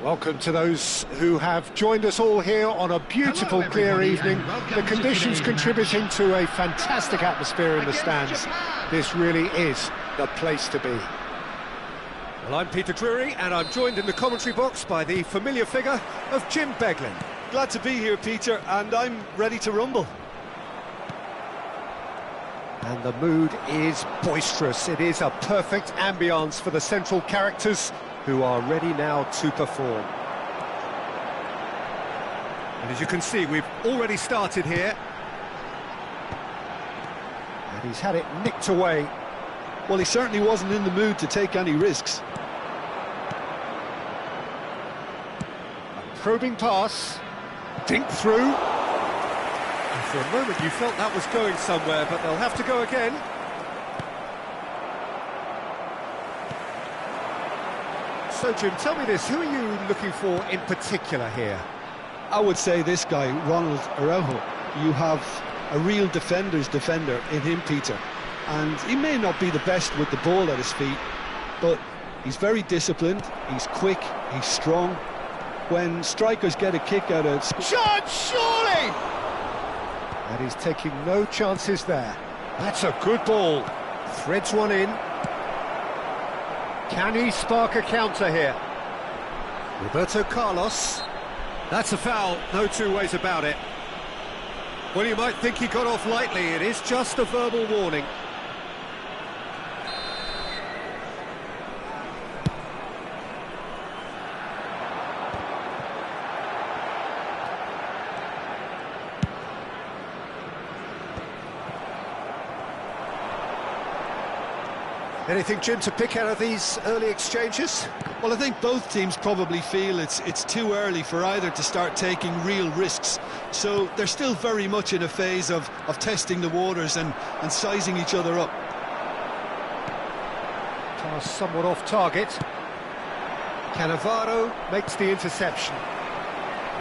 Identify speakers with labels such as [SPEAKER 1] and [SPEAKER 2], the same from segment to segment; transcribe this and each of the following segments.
[SPEAKER 1] Welcome to those who have joined us all here on a beautiful, clear evening. The conditions contributing to a fantastic atmosphere in the stands. This really is the place to be.
[SPEAKER 2] Well, I'm Peter Drury, and I'm joined in the commentary box by the familiar figure of Jim Beglin.
[SPEAKER 3] Glad to be here, Peter, and I'm ready to rumble.
[SPEAKER 1] And the mood is boisterous. It is a perfect ambience for the central characters who are ready now to perform.
[SPEAKER 2] And as you can see, we've already started here.
[SPEAKER 1] And he's had it nicked away.
[SPEAKER 3] Well, he certainly wasn't in the mood to take any risks.
[SPEAKER 1] A probing pass. Dink through.
[SPEAKER 2] And for a moment you felt that was going somewhere, but they'll have to go again. So, Jim, tell me this, who are you looking for in particular here?
[SPEAKER 3] I would say this guy, Ronald Araujo. You have a real defender's defender in him, Peter. And he may not be the best with the ball at his feet, but he's very disciplined, he's quick, he's strong. When strikers get a kick out of...
[SPEAKER 1] Shot, surely! And he's taking no chances there. That's a good ball. Threads one in. Can he spark a counter here?
[SPEAKER 2] Roberto Carlos. That's a foul, no two ways about it. Well, you might think he got off lightly, it is just a verbal warning. Anything, Jim, to pick out of these early exchanges?
[SPEAKER 3] Well, I think both teams probably feel it's too early for either to start taking real risks. So they're still very much in a phase of testing the waters and sizing each other up.
[SPEAKER 1] Pass somewhat off target. Cannavaro makes the interception.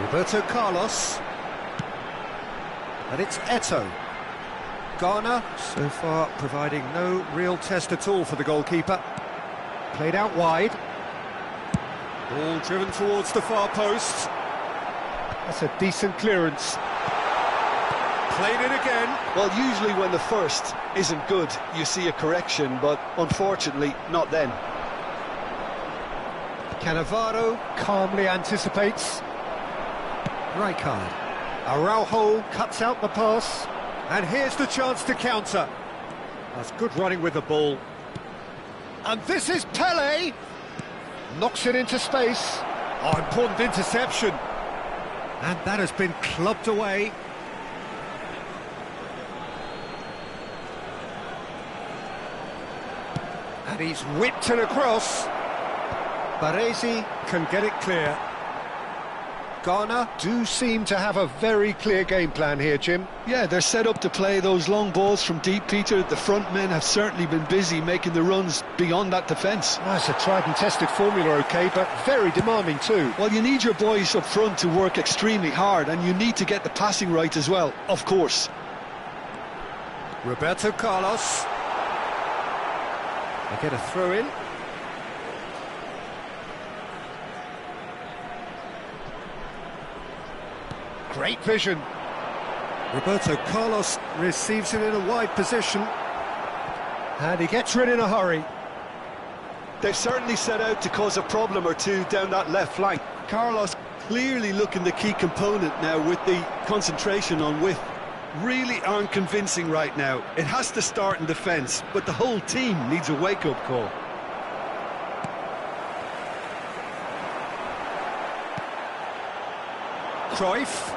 [SPEAKER 2] Roberto Carlos. And it's Eto'o. Ghana, so far, providing no real test at all for the goalkeeper.
[SPEAKER 1] Played out wide.
[SPEAKER 2] Ball driven towards the far post.
[SPEAKER 1] That's a decent clearance.
[SPEAKER 2] Played it again.
[SPEAKER 3] Well, usually when the first isn't good, you see a correction, but unfortunately, not then.
[SPEAKER 1] Cannavaro calmly anticipates.
[SPEAKER 2] Rijkaard.
[SPEAKER 1] Araujo cuts out the pass.
[SPEAKER 2] And here's the chance to counter. That's good running with the ball.
[SPEAKER 1] And this is Pele. Knocks it into space.
[SPEAKER 2] Oh, important interception. And that has been clubbed away.
[SPEAKER 1] And he's whipped it across. Baresi can get it clear. Ghana do seem to have a very clear game plan here, Jim.
[SPEAKER 3] Yeah, they're set up to play those long balls from deep, Peter. The front men have certainly been busy making the runs beyond that defence.
[SPEAKER 1] That's a tried and tested formula, OK, but very demanding too.
[SPEAKER 3] Well, you need your boys up front to work extremely hard, and you need to get the passing right as well, of course.
[SPEAKER 2] Roberto Carlos. They get a throw in.
[SPEAKER 1] Great vision.
[SPEAKER 2] Roberto Carlos receives it in a wide position.
[SPEAKER 1] And he gets rid in a hurry.
[SPEAKER 3] They've certainly set out to cause a problem or two down that left flank. Carlos clearly looking the key component now with the concentration on width. Really aren't convincing right now. It has to start in defence, but the whole team needs a wake-up call.
[SPEAKER 2] Cruyff.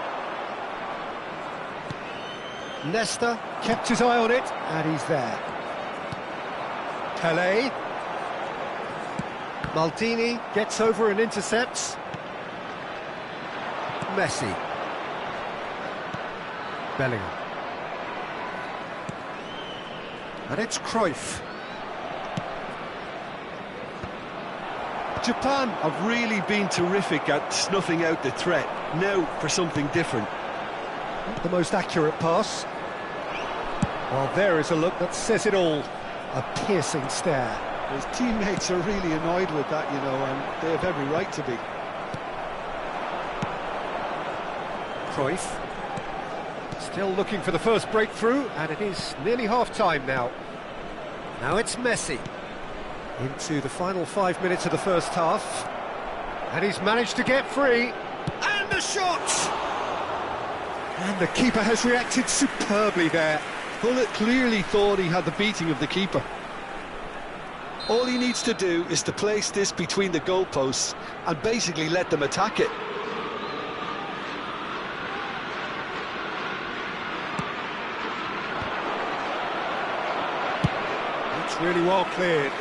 [SPEAKER 1] Nesta kept his eye on it, and he's there. Pele. Maldini gets over and intercepts. Messi. Bellingham. And it's Cruyff.
[SPEAKER 3] Japan have really been terrific at snuffing out the threat. Now for something different.
[SPEAKER 1] Not the most accurate pass. Well, there is a look that says it all. A piercing stare.
[SPEAKER 3] His teammates are really annoyed with that, you know, and they have every right to be.
[SPEAKER 2] Cruyff. Still looking for the first breakthrough, and it is nearly half-time now. Now it's Messi. Into the final 5 minutes of the first half. And he's managed to get free. And the shot! And the keeper has reacted superbly there.
[SPEAKER 3] Pullet clearly thought he had the beating of the keeper. All he needs to do is to place this between the goalposts and basically let them attack it.
[SPEAKER 2] It's really well cleared.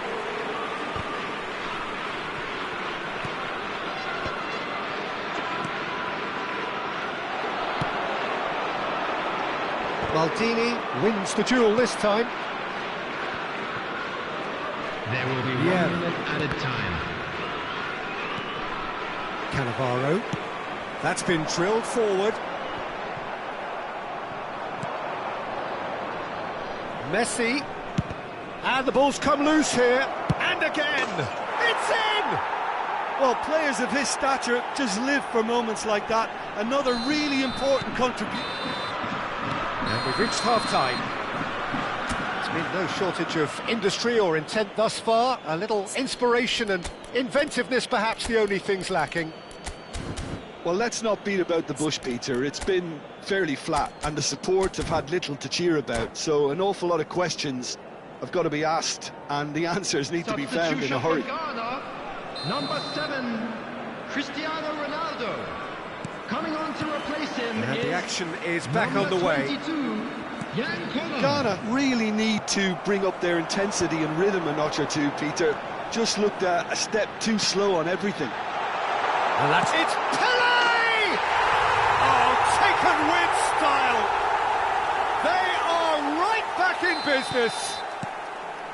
[SPEAKER 2] Maldini wins the duel this time.
[SPEAKER 4] There will be 1 minute added time.
[SPEAKER 2] Cannavaro. That's been drilled forward. Messi. And the ball's come loose here. And again. It's in!
[SPEAKER 3] Well, players of his stature just live for moments like that. Another really important contribution.
[SPEAKER 2] And we've reached half-time. There's been no shortage of industry or intent thus far. A little inspiration and inventiveness, perhaps the only things lacking.
[SPEAKER 3] Well, let's not beat about the bush, Peter. It's been fairly flat, and the support have had little to cheer about. So an awful lot of questions have got to be asked, and the answers need to be found in a hurry.
[SPEAKER 4] Number 7, Cristiano Ronaldo. Coming on to replace him
[SPEAKER 2] And the action is back on the way.
[SPEAKER 3] Ghana really need to bring up their intensity and rhythm a notch or two, Peter. Just looked a step too slow on everything.
[SPEAKER 2] And that's it. Pele! Oh, taken with style. They are right back in business.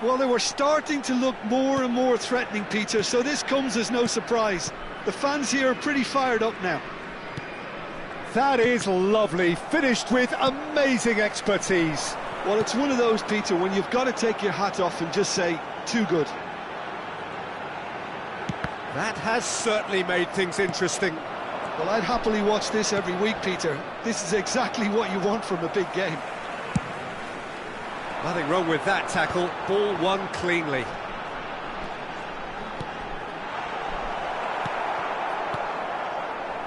[SPEAKER 3] Well, they were starting to look more and more threatening, Peter, so this comes as no surprise. The fans here are pretty fired up now.
[SPEAKER 2] That is lovely, finished with amazing expertise.
[SPEAKER 3] Well, it's one of those, Peter, when you've got to take your hat off and just say, too good.
[SPEAKER 2] That has certainly made things interesting.
[SPEAKER 3] Well, I'd happily watch this every week, Peter. This is exactly what you want from a big game.
[SPEAKER 2] Nothing wrong with that tackle, ball won cleanly.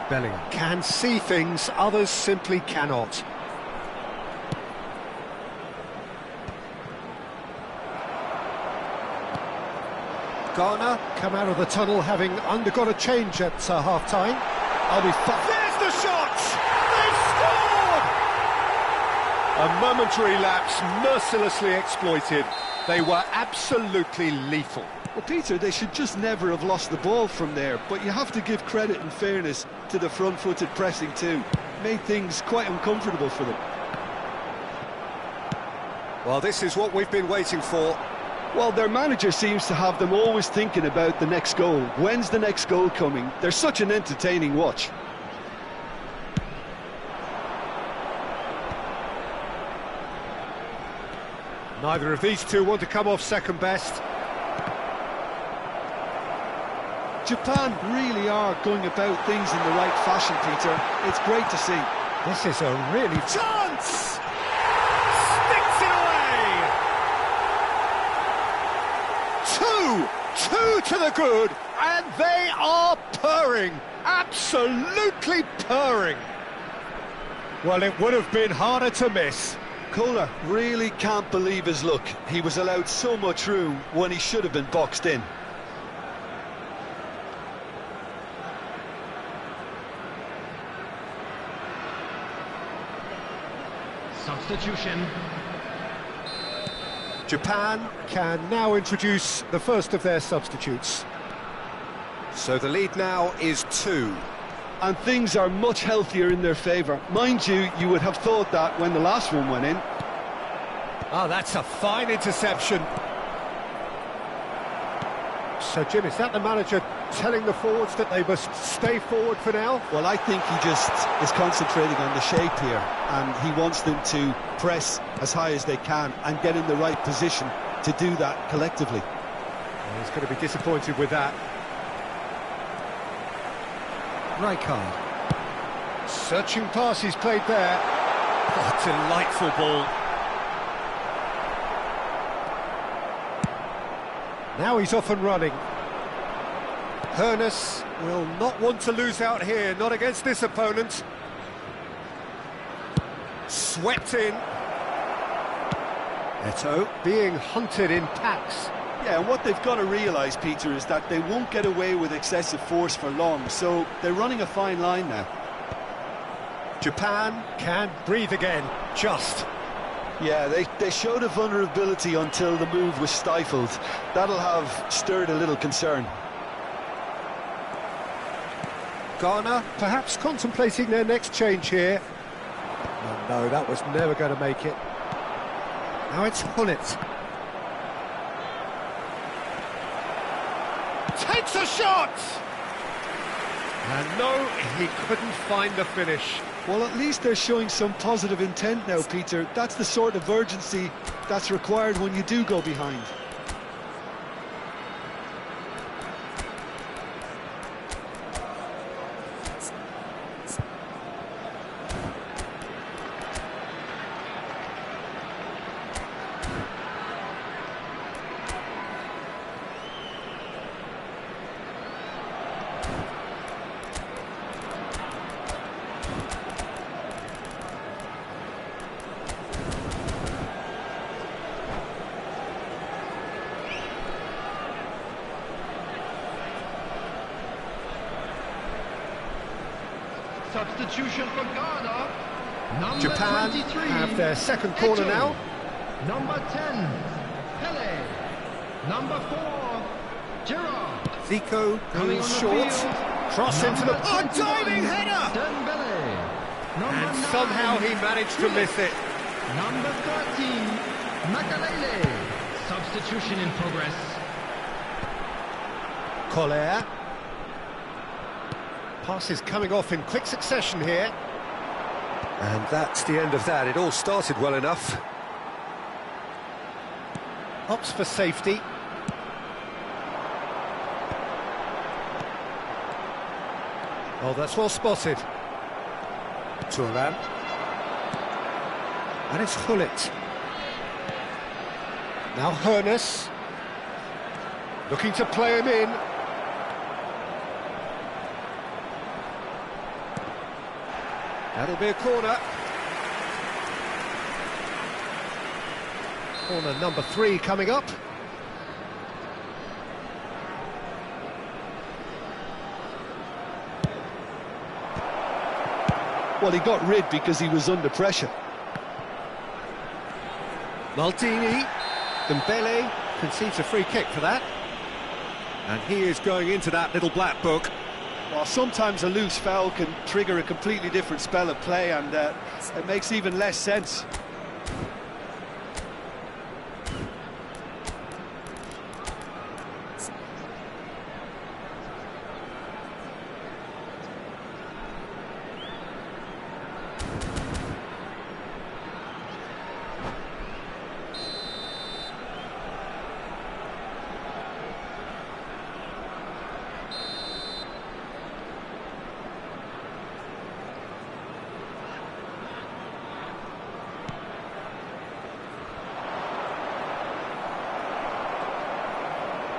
[SPEAKER 2] Bellingham can see things others simply cannot. Ghana come out of the tunnel having undergone a change at half-time. I'll be fine. There's the shot! They've scored! A momentary lapse mercilessly exploited. They were absolutely lethal.
[SPEAKER 3] Well, Peter, they should just never have lost the ball from there, but you have to give credit and fairness to the front-footed pressing too. Made things quite uncomfortable for them.
[SPEAKER 2] Well, this is what we've been waiting for.
[SPEAKER 3] Well, their manager seems to have them always thinking about the next goal. When's the next goal coming? They're such an entertaining watch.
[SPEAKER 2] Neither of these two want to come off second best.
[SPEAKER 3] Japan really are going about things in the right fashion, Peter. It's great to see.
[SPEAKER 2] This is a really chance! Sticks it away! Two to the good, and they are purring, absolutely purring. Well, it would have been harder to miss.
[SPEAKER 3] Kohler really can't believe his luck. He was allowed so much room when he should have been boxed in.
[SPEAKER 4] Substitution.
[SPEAKER 2] Japan can now introduce the first of their substitutes. So the lead now is 2.
[SPEAKER 3] And things are much healthier in their favour. Mind you, you would have thought that when the last one went in.
[SPEAKER 2] Oh, that's a fine interception. So, Jim, is that the manager telling the forwards that they must stay forward for now?
[SPEAKER 3] Well, I think he just is concentrating on the shape here, and he wants them to press as high as they can and get in the right position to do that collectively.
[SPEAKER 2] Well, he's going to be disappointed with that. Rijkaard.
[SPEAKER 1] Searching pass he's played there. Oh, delightful ball. Now he's off and running. Hoeneß will not want to lose out here, not against this opponent. Swept in. Eto'o being hunted in packs.
[SPEAKER 3] Yeah, and what they've got to realise, Peter, is that they won't get away with excessive force for long, so they're running a fine line now.
[SPEAKER 1] Japan can breathe again, just.
[SPEAKER 3] Yeah, they showed a vulnerability until the move was stifled. That'll have stirred a little concern.
[SPEAKER 1] Ghana perhaps contemplating their next change here. Oh, no, that was never going to make it. Now it's Hullet. Takes a shot! And no, he couldn't find the finish.
[SPEAKER 3] Well, at least they're showing some positive intent now, Peter. That's the sort of urgency that's required when you do go behind.
[SPEAKER 4] Substitution for Ghana. Number
[SPEAKER 1] Japan
[SPEAKER 4] 23,
[SPEAKER 1] have their second corner now.
[SPEAKER 4] Number 10, Pele. Number 4, Gerard.
[SPEAKER 1] Zico
[SPEAKER 4] Coming
[SPEAKER 1] goes
[SPEAKER 4] on the
[SPEAKER 1] short.
[SPEAKER 4] field,
[SPEAKER 1] Cross into the... Oh,
[SPEAKER 4] 21,
[SPEAKER 1] diving header!
[SPEAKER 4] Dembele. Number
[SPEAKER 1] And
[SPEAKER 4] 9,
[SPEAKER 1] somehow he managed to miss it.
[SPEAKER 4] Number 13, Makalele. Substitution in progress.
[SPEAKER 1] Collier. Passes coming off in quick succession here. And that's the end of that. It all started well enough. Opts for safety. Oh, that's well spotted. Thuram. And it's Hullet. Now Hoeneß. Looking to play him in. That'll be a corner. Corner number 3 coming up.
[SPEAKER 3] Well, he got rid because he was under pressure.
[SPEAKER 1] Maldini. Dembele concedes a free kick for that. And he is going into that little black book.
[SPEAKER 3] Well, sometimes a loose foul can trigger a completely different spell of play, and it makes even less sense.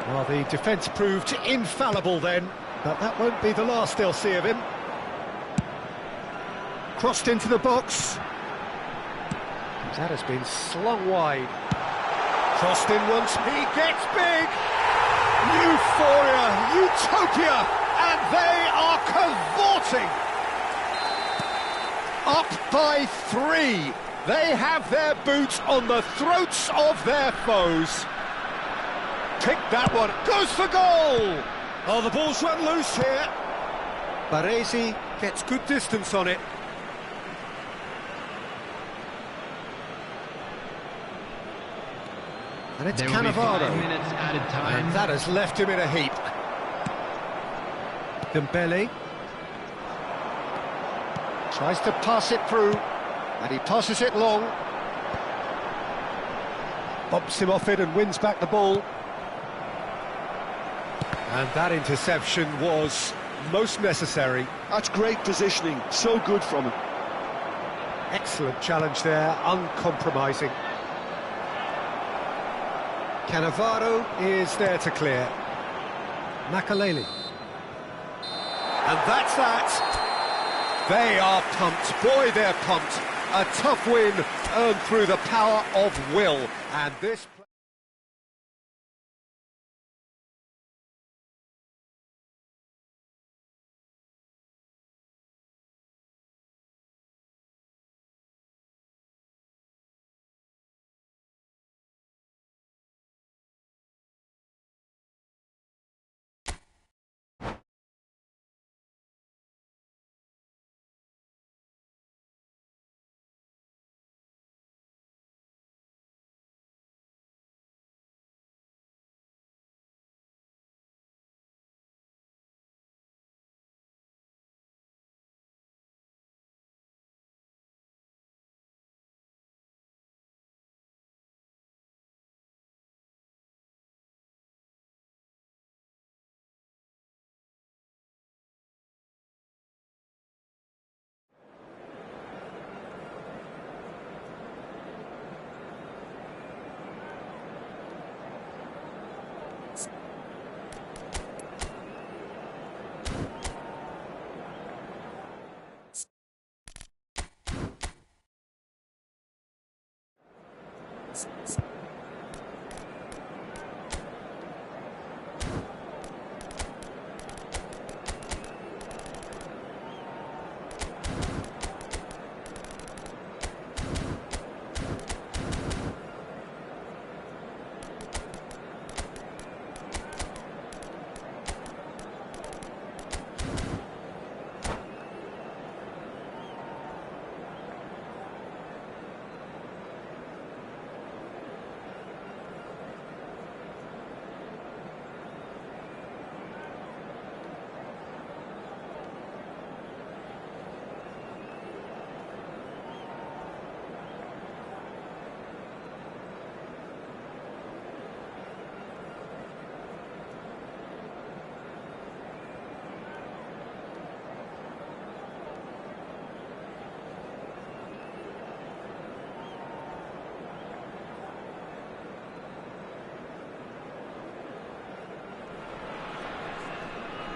[SPEAKER 1] Well, the defence proved infallible then, but that won't be the last they'll see of him. Crossed into the box. That has been slung wide. Crossed in once, he gets big! Euphoria, utopia, and they are cavorting! Up by 3. They have their boots on the throats of their foes. Picked that one, goes for goal! Oh, the ball's run loose here. Baresi gets good distance on it. And it's
[SPEAKER 4] There will be
[SPEAKER 1] Cannavaro.
[SPEAKER 4] 5 minutes added time.
[SPEAKER 1] And that has left him in a heap. Dembele tries to pass it through, and he passes it long. Bumps him off it and wins back the ball. And that interception was
[SPEAKER 2] most necessary.
[SPEAKER 3] That's great positioning, so good from him.
[SPEAKER 2] Excellent challenge there, uncompromising. Cannavaro is there to clear. Makalele. And that's that. They are pumped. Boy, they're pumped. A tough win earned through the power of will. And this...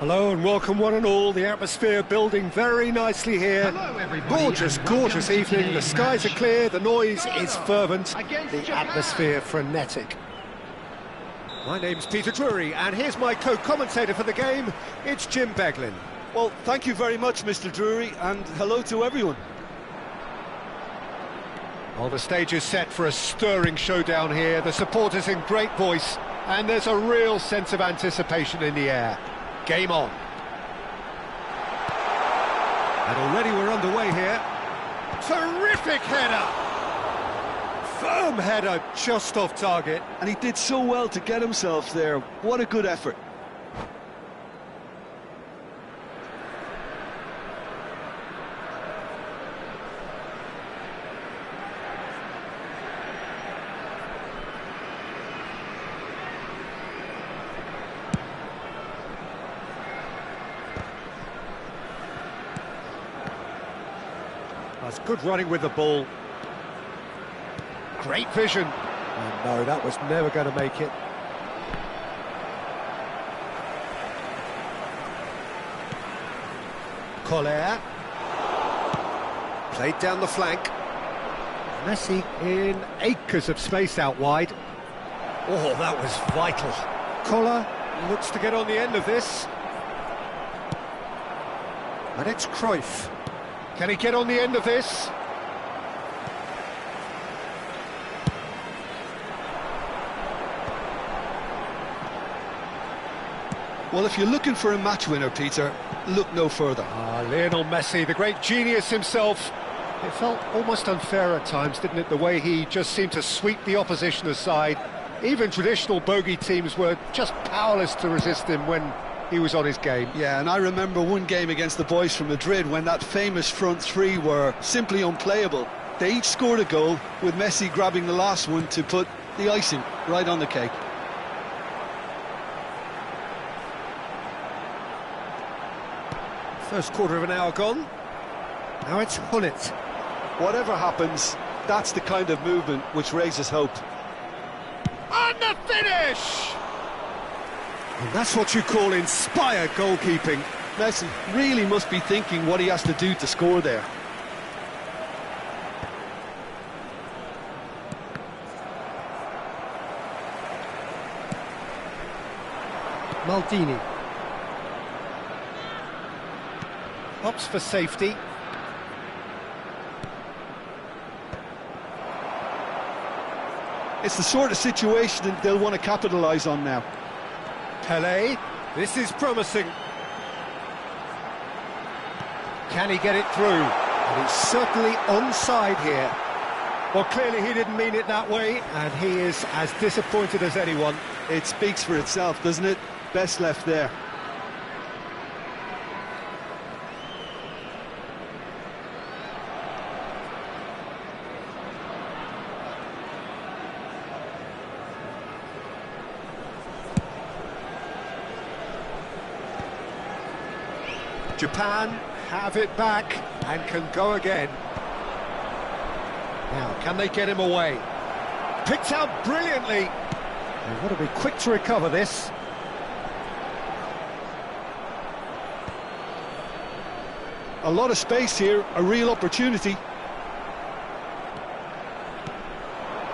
[SPEAKER 2] Hello and welcome one and all. The atmosphere building very nicely here.
[SPEAKER 4] Hello, everybody,
[SPEAKER 2] Gorgeous,
[SPEAKER 4] and
[SPEAKER 2] gorgeous
[SPEAKER 4] welcome to
[SPEAKER 2] evening. The
[SPEAKER 4] today's
[SPEAKER 2] skies are
[SPEAKER 4] match.
[SPEAKER 2] clear, the noise is fervent,
[SPEAKER 4] Against
[SPEAKER 2] the
[SPEAKER 4] Japan.
[SPEAKER 2] atmosphere frenetic. My name's Peter Drury, and here's my co-commentator for the game. It's Jim Beglin.
[SPEAKER 3] Well, thank you very much, Mr. Drury, and hello to everyone.
[SPEAKER 2] Well, the stage is set for a stirring showdown here. The supporters in great voice, and there's a real sense of anticipation in the air. Game on. And already we're underway here. Terrific header! Firm header, just off target.
[SPEAKER 3] And he did so well to get himself there. What a good effort.
[SPEAKER 2] That's good running with the ball. Great vision. And no, that was never going to make it. Collier. Played down the flank. Messi in acres of space out wide. Oh, that was vital. Collar looks to get on the end of this. And it's Cruyff. Can he get on the end of this?
[SPEAKER 3] Well, if you're looking for a match winner, Peter, look no further.
[SPEAKER 2] Lionel Messi, the great genius himself. It felt almost unfair at times, didn't it, the way he just seemed to sweep the opposition aside. Even traditional bogey teams were just powerless to resist him when he was on his game.
[SPEAKER 3] Yeah, and I remember one game against the boys from Madrid when that famous front three were simply unplayable. They each scored a goal, with Messi grabbing the last one to put the icing right on the cake.
[SPEAKER 2] First quarter of an hour gone. Now it's Hullet.
[SPEAKER 3] Whatever happens, that's the kind of movement which raises hope.
[SPEAKER 2] And the finish! And that's what you call inspired goalkeeping.
[SPEAKER 3] Messi really must be thinking what he has to do to score there.
[SPEAKER 2] Maldini. Opts for safety.
[SPEAKER 3] It's the sort of situation that they'll want to capitalise on now.
[SPEAKER 2] Pele, this is promising. Can he get it through? And he's certainly onside here. Well, clearly he didn't mean it that way, and he is as disappointed as anyone.
[SPEAKER 3] It speaks for itself, doesn't it? Best left there.
[SPEAKER 2] Japan have it back and can go again. Now, can they get him away? Picked out brilliantly. They've got to be quick to recover this.
[SPEAKER 3] A lot of space here, a real opportunity.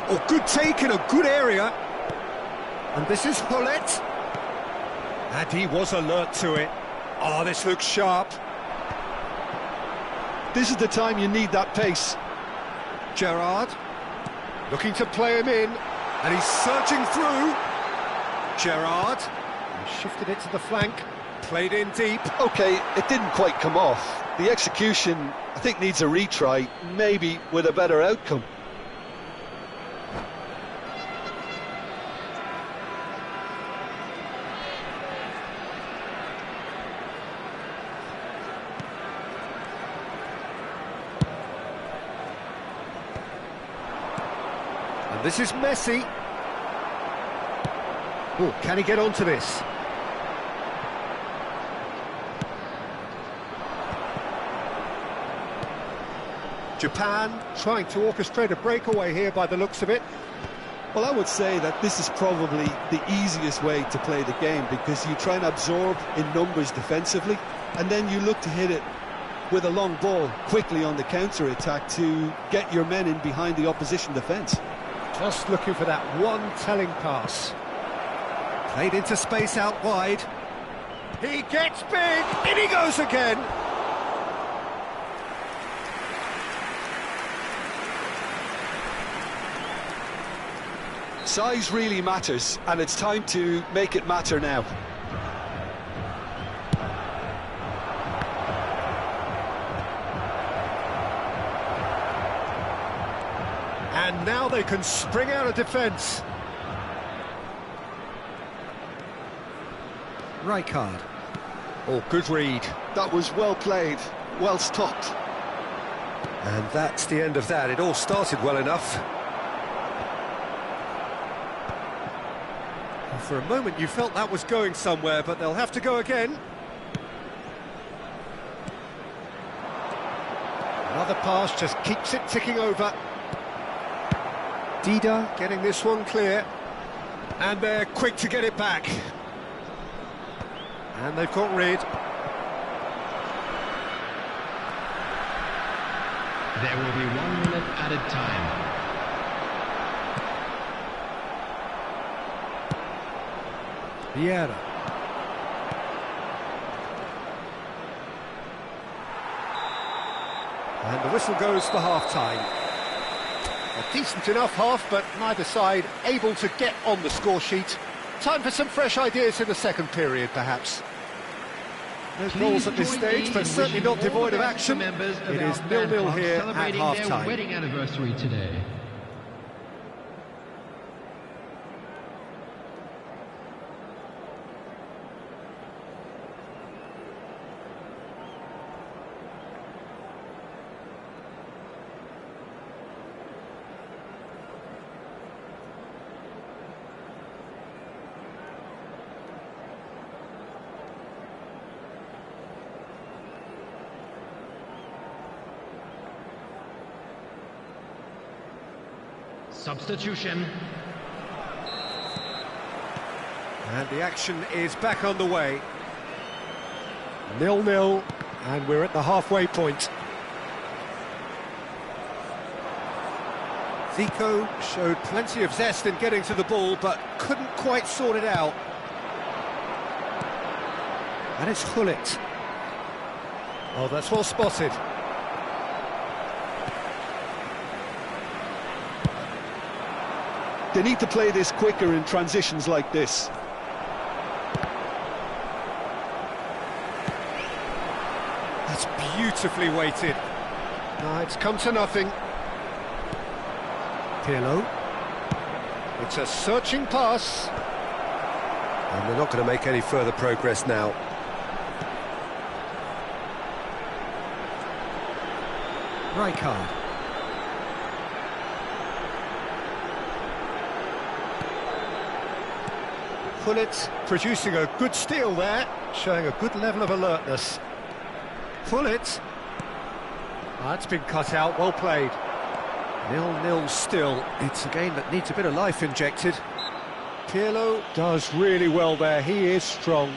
[SPEAKER 2] Oh, good take in a good area. And this is Hullet. And he was alert to it. Oh, this looks sharp.
[SPEAKER 3] This is the time you need that pace.
[SPEAKER 2] Gerrard looking to play him in, and he's surging through. Gerrard, he shifted it to the flank, played in deep.
[SPEAKER 3] OK, it didn't quite come off. The execution, I think, needs a retry, maybe with a better outcome.
[SPEAKER 2] And this is Messi. Oh, can he get onto this? Japan trying to orchestrate a breakaway here by the looks of it.
[SPEAKER 3] Well, I would say that this is probably the easiest way to play the game, because you try and absorb in numbers defensively, and then you look to hit it with a long ball quickly on the counter-attack to get your men in behind the opposition defence.
[SPEAKER 2] Just looking for that one telling pass. Played into space out wide. He gets big, in he goes again.
[SPEAKER 3] Size really matters, and it's time to make it matter now.
[SPEAKER 2] And now they can spring out of defence. Rijkaard. Oh, good read.
[SPEAKER 3] That was well played, well stopped.
[SPEAKER 2] And that's the end of that. It all started well enough. For a moment you felt that was going somewhere, but they'll have to go again. Another pass just keeps it ticking over. Dida getting this one clear. And they're quick to get it back. And they've got rid.
[SPEAKER 4] There will be 1 minute added time.
[SPEAKER 2] Vieira. And the whistle goes for half-time. A decent enough half, but neither side able to get on the score sheet. Time for some fresh ideas in the second period, perhaps. No goals at this stage, but certainly not devoid of action. It is 0-0 here at half-time.
[SPEAKER 4] Wedding anniversary today. Substitution.
[SPEAKER 2] And the action is back on the way. 0-0, and we're at the halfway point. Zico showed plenty of zest in getting to the ball, but couldn't quite sort it out. And it's Gullit. Oh, that's well spotted.
[SPEAKER 3] They need to play this quicker in transitions like this.
[SPEAKER 2] That's beautifully weighted. No, it's come to nothing. Pirlo. It's a searching pass. And they're not going to make any further progress now. Rijkaard. Gullit producing a good steal there, showing a good level of alertness. Gullit. That's been cut out, well played. 0-0 still. It's a game that needs a bit of life injected. Pirlo does really well there, he is strong.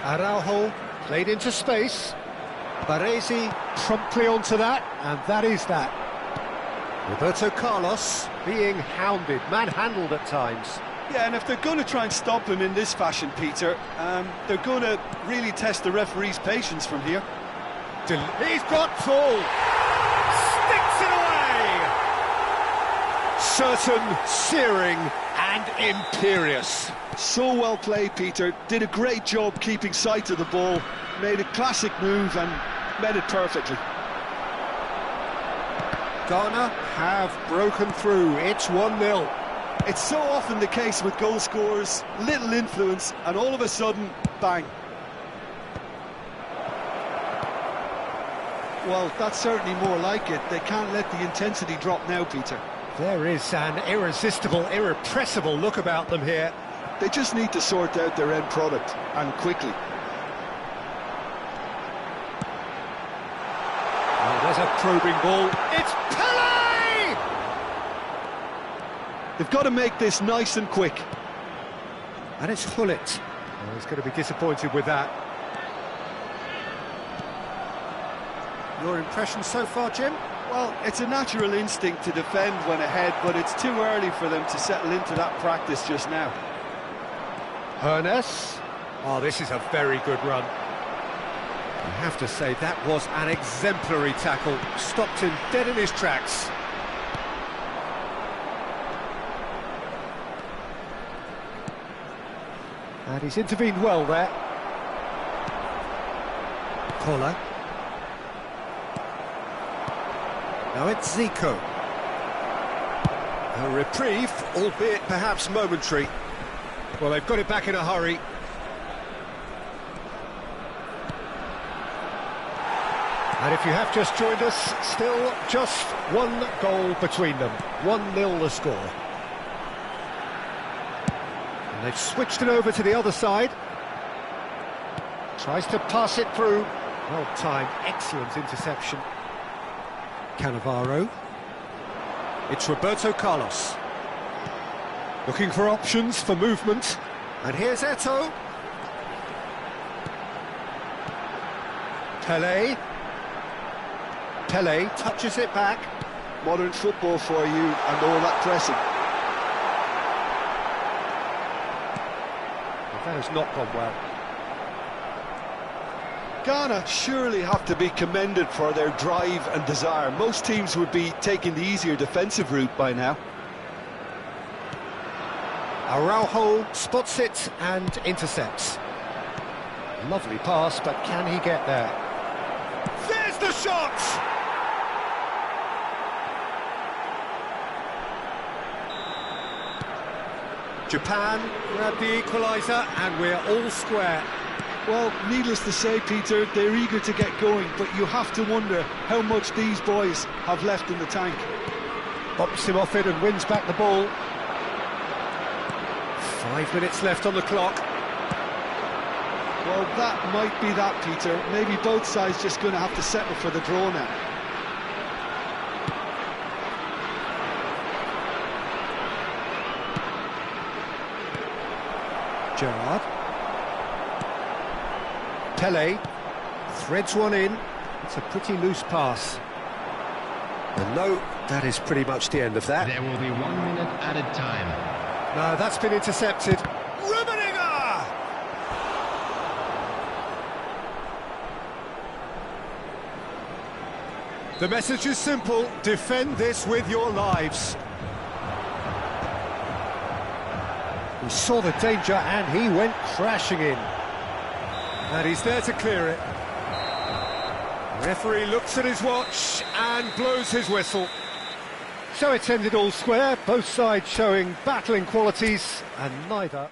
[SPEAKER 2] Araujo played into space. Baresi promptly onto that, and that is that. Roberto Carlos being hounded, manhandled at times.
[SPEAKER 3] Yeah, and if they're going to try and stop him in this fashion, Peter, they're going to really test the referee's patience from here.
[SPEAKER 2] He's got tall. Sticks it away. Certain, searing, and imperious.
[SPEAKER 3] So well played, Peter. Did a great job keeping sight of the ball. Made a classic move and made it perfectly.
[SPEAKER 2] Ghana have broken through. It's 1-0.
[SPEAKER 3] It's so often the case with goal scorers. Little influence, and all of a sudden, bang. Well, that's certainly more like it. They can't let the intensity drop now, Peter.
[SPEAKER 2] There is an irresistible, irrepressible look about them here.
[SPEAKER 3] They just need to sort out their end product, and quickly.
[SPEAKER 2] Oh, there's a probing ball. It's Pele!
[SPEAKER 3] They've got to make this nice and quick.
[SPEAKER 2] And it's Gullit. Oh, he's going to be disappointed with that. Your impression so far, Jim?
[SPEAKER 3] Well, it's a natural instinct to defend when ahead, but it's too early for them to settle into that practice just now.
[SPEAKER 2] Hernes. Oh, this is a very good run. I have to say, that was an exemplary tackle. Stopped him dead in his tracks. And he's intervened well there. Kola. Now it's Zico. A reprieve, albeit perhaps momentary. Well, they've got it back in a hurry. And if you have just joined us, still just one goal between them. 1-0 the score. And they've switched it over to the other side. Tries to pass it through. Well timed, excellent interception. Cannavaro. It's Roberto Carlos. Looking for options for movement. And here's Eto'o. Pele. Pele touches it back.
[SPEAKER 3] Modern football for you and all that pressing.
[SPEAKER 2] Well, that has not gone well.
[SPEAKER 3] Ghana surely have to be commended for their drive and desire. Most teams would be taking the easier defensive route by now.
[SPEAKER 2] Araujo spots it and intercepts. Lovely pass, but can he get there? There's the shot! Japan grab the equaliser, and we're all square.
[SPEAKER 3] Well, needless to say, Peter, they're eager to get going, but you have to wonder how much these boys have left in the tank.
[SPEAKER 2] Bops him off it and wins back the ball. 5 minutes left on the clock.
[SPEAKER 3] Well, that might be that, Peter. Maybe both sides just going to have to settle for the draw now.
[SPEAKER 2] Gerrard. Pele threads one in. It's a pretty loose pass. And no, that is pretty much the end of that.
[SPEAKER 4] There will be 1 minute added time.
[SPEAKER 2] No, that's been intercepted. Rummenigge! The message is simple: defend this with your lives. He saw the danger and he went crashing in. And he's there to clear it. Referee looks at his watch and blows his whistle. So it's ended all square, both sides showing battling qualities, and neither...